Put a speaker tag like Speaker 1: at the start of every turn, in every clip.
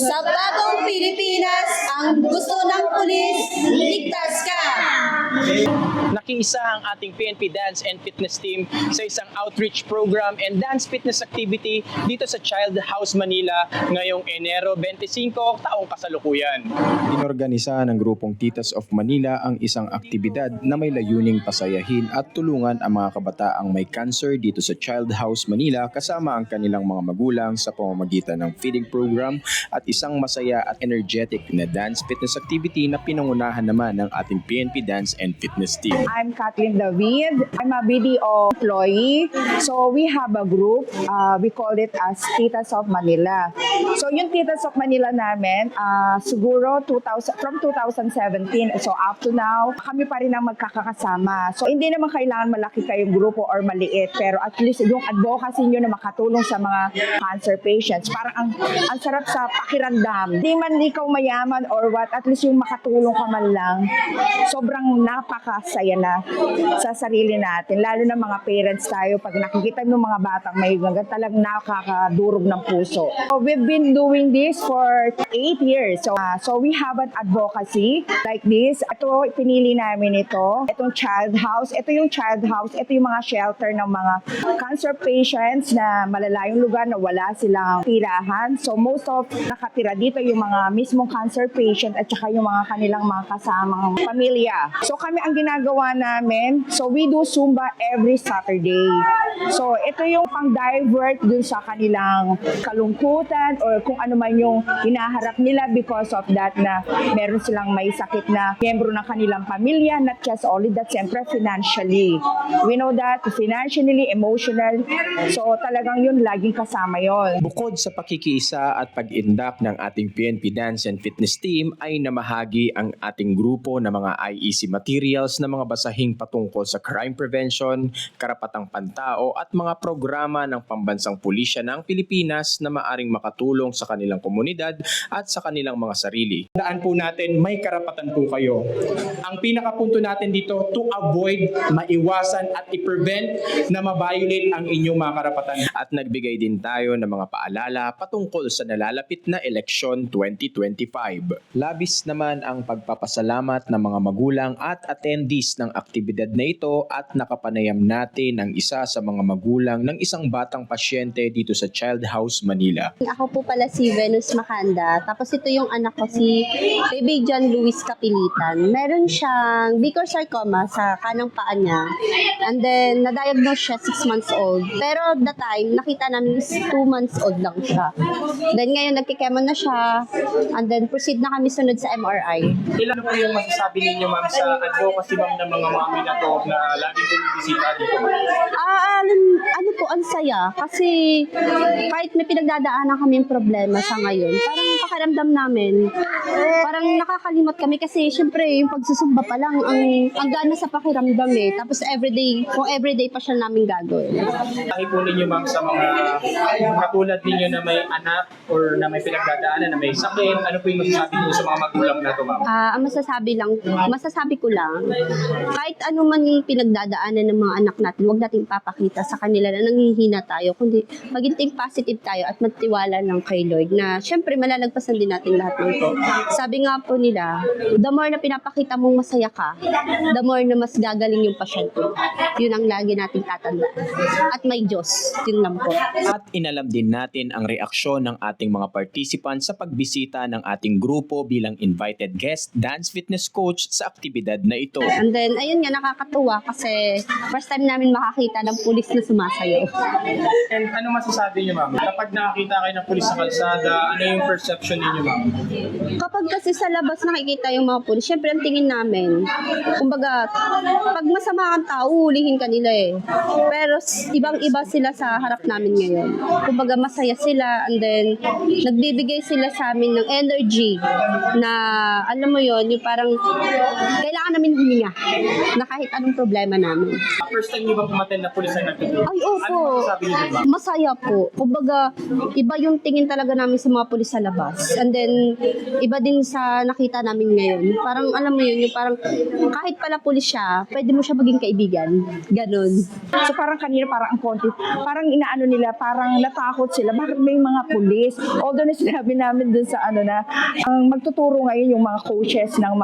Speaker 1: Sa bagong Pilipinas, ang gusto ng pulis, ligtas ka!
Speaker 2: Nakiisa ang ating PNP Dance and Fitness Team sa isang outreach program and dance fitness activity dito sa Child House Manila ngayong Enero 25, taong kasalukuyan.
Speaker 3: Inorganisa ng grupong Titas of Manila ang isang aktibidad na may layuning pasayahin at tulungan ang mga kabataang may cancer dito sa Child House Manila kasama ang kanilang mga magulang sa pamamagitan ng feeding program at isang masaya at energetic na dance fitness activity na pinangunahan naman ng ating PNP Dance and Fitness Team.
Speaker 4: I'm Kathleen David. I'm a BDO employee. So we have a group. We call it as Titas of Manila. So yung Titas of Manila namin, siguro from 2017. So up to now, kami pa rin ang magkakasama. So hindi naman kailangan malaki kayong grupo or maliit. Pero at least yung advocacy nyo na makatulong sa mga cancer patients. Parang ang sarap sa pakiramdam. Hindi man ikaw mayaman or what, at least yung makatulong ka man lang. Sobrang napakasaya na sa sarili natin. Lalo na mga parents tayo, pag nakikita ng mga batang may ganyan, talagang nakakadurog ng puso. So, we've been doing this for 8 years. So we have an advocacy like this. Ito, pinili namin ito. Itong child house. Ito yung child house. Ito yung mga shelter ng mga cancer patients na malalayong lugar na wala silang tirahan. So most of nakatira dito yung mga mismong cancer patient at saka yung mga kanilang mga kasamang pamilya. So kami ang ginagawa namin, so we do Zumba every Saturday. So ito yung pang-divert dun sa kanilang kalungkutan or kung ano man yung hinaharap nila because of that na meron silang may sakit na miyembro ng kanilang pamilya, not just only that, siyempre financially. We know that financially, emotional, so talagang yun laging kasama yon.
Speaker 3: Bukod sa pakikiisa at pag-indak ng ating PNP Dance and Fitness Team ay namahagi ang ating grupo ng mga IEC materials na mga basahing patungkol sa crime prevention, karapatang pantao at mga programa ng pambansang pulisya ng Pilipinas na maaring makatulong sa kanilang komunidad at sa kanilang mga sarili.
Speaker 2: Daan po natin, may karapatan po kayo. Ang pinakapunto natin dito, to avoid, maiwasan at i-prevent na ma-violate ang inyong mga karapatan.
Speaker 3: At nagbigay din tayo ng mga paalala patungkol sa nalalapit na eleksyon 2025. Labis naman ang pagpapasalamat ng mga magulang at attendees ng aktibidad na ito at nakapanayam natin ang isa sa mga magulang ng isang batang pasyente dito sa Child House Manila.
Speaker 1: Ako po pala si Venus Macanda. Tapos ito yung anak ko, si Baby John Luis Kapilitan. Meron siyang Baker sarcoma sa kanang paa niya. And then, na-diagnose siya 6 months old. Pero the time, nakita namin is 2 months old lang siya. Then ngayon, nagkikemo na siya. And then, proceed na kami sunod sa MRI.
Speaker 2: Ilan po yung masasabi ninyo, ma'am, sa advocacy ma'am ng mga mami na to na laging bumibisita dito?
Speaker 1: Ano po, ang saya. Kasi kahit may pinagdadaanan kaming problema sa ngayon, parang pakiramdam namin, parang nakakalimot kami kasi syempre yung pagsusumba pa lang, ang gana sa pakiramdam eh. Tapos everyday pa siya namin gagawin.
Speaker 2: Sabi po ninyo, ma'am, sa mga katulad ninyo na may anak or na may pinagdadaanan, na may sakit, ano po yung masasabi ninyo sa mga magulang na to, ma'am?
Speaker 1: Ang masasabi ko lang, kahit ano man yung pinagdadaanan ng mga anak natin, huwag nating papakita sa kanila na nanghihina tayo, kundi maging think positive tayo at magtiwala lang kay Lord na syempre malalagpasan din natin lahat ng ito. Sabi nga po nila, the more na pinapakita mong masaya ka, the more na mas gagaling yung pasyente. Yun ang lagi nating tatandaan. At may Diyos, yun lang po.
Speaker 3: At inalam din natin ang reaksyon ng ating mga participants sa pagbisita ng ating grupo bilang invited guest dance fitness coach sa aktibidad na ito.
Speaker 1: And then, ayun nga, nakakatuwa kasi first time namin makakita ng pulis na sumasayaw.
Speaker 2: And ano masasabi niyo, ma'am? Kapag nakakita kayo ng pulis sa kalsada, ano yung perception ninyo, ma'am?
Speaker 1: Kapag kasi sa labas nakikita yung mga pulis, syempre ang tingin namin, kumbaga, pag masama kang tao, hulihin ka nila eh. Pero ibang-iba sila sa harap namin ngayon. Kumbaga, masaya sila and then nagbibigay sila sa amin ng energy na, alam mo yon, yung parang kailangan namin huminga na kahit anong problema namin.
Speaker 2: First time niyo ba pumaten na pulis ay nagtutulong?
Speaker 1: Ay, opo. Masaya po. Kumbaga, iba yung tingin talaga namin sa mga pulis sa labas. And then, iba din sa nakita namin ngayon. Parang, alam mo yun, yung parang, kahit pala pulis siya, pwede mo siya maging kaibigan. Ganon.
Speaker 4: So parang kanina, parang ang konti, parang inaano nila, parang natakot sila. Bakit may mga pulis? Although na sinabi namin dun sa na, ang magtuturo ngayon yung mga coaches ng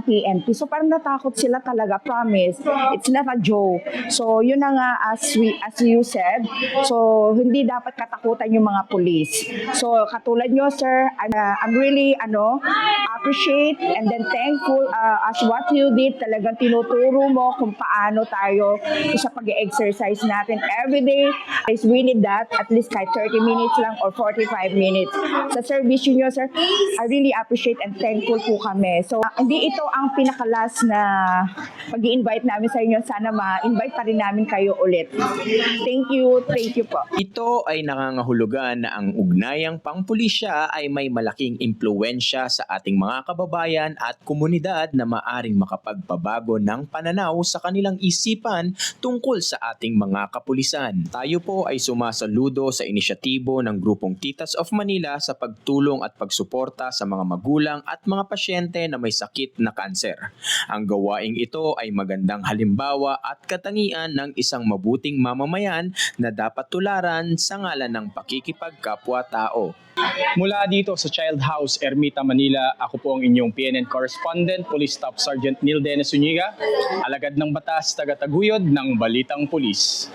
Speaker 4: PNP. So parang natakot sila talaga, promise. It's not a joke. So yun na nga, as you said, so hindi dapat katakutan yung mga pulis. So katulad nyo, sir, I'm really appreciate and then thankful as what you did. Talagang tinuturo mo kung paano tayo sa pag-exercise natin every day. We need that at least kahit 30 minutes lang or 45 minutes. Sa service nyo, sir, I really appreciate and thankful po kami. So hindi ito ang pinakalas na pag-i-invite namin sa inyo. Sana ma-invite pa rin namin kayo ulit. Thank you po.
Speaker 3: Ito ay nangangahulugan na ang ugnayang pangpulisya ay may malaking impluwensya sa ating mga kababayan at komunidad na maaring makapagpabago ng pananaw sa kanilang isipan tungkol sa ating mga kapulisan. Tayo po ay sumasaludo sa inisyatibo ng grupong Titas of Manila sa pagtulong at pagsuporta sa mga magulang at mga pasyente na may sakit na kanser. Ang gawaing ito ay magandang halimbawa at katangian ng isang mabuting mamamayan na dapat tularan sa ngalan ng pakikipagkapwa-tao.
Speaker 2: Mula dito sa Child House, Ermita, Manila, ako po ang inyong PNN correspondent, Police Staff Sergeant Neil Dennis Zuniga, alagad ng batas, taga-taguyod ng Balitang Pulis.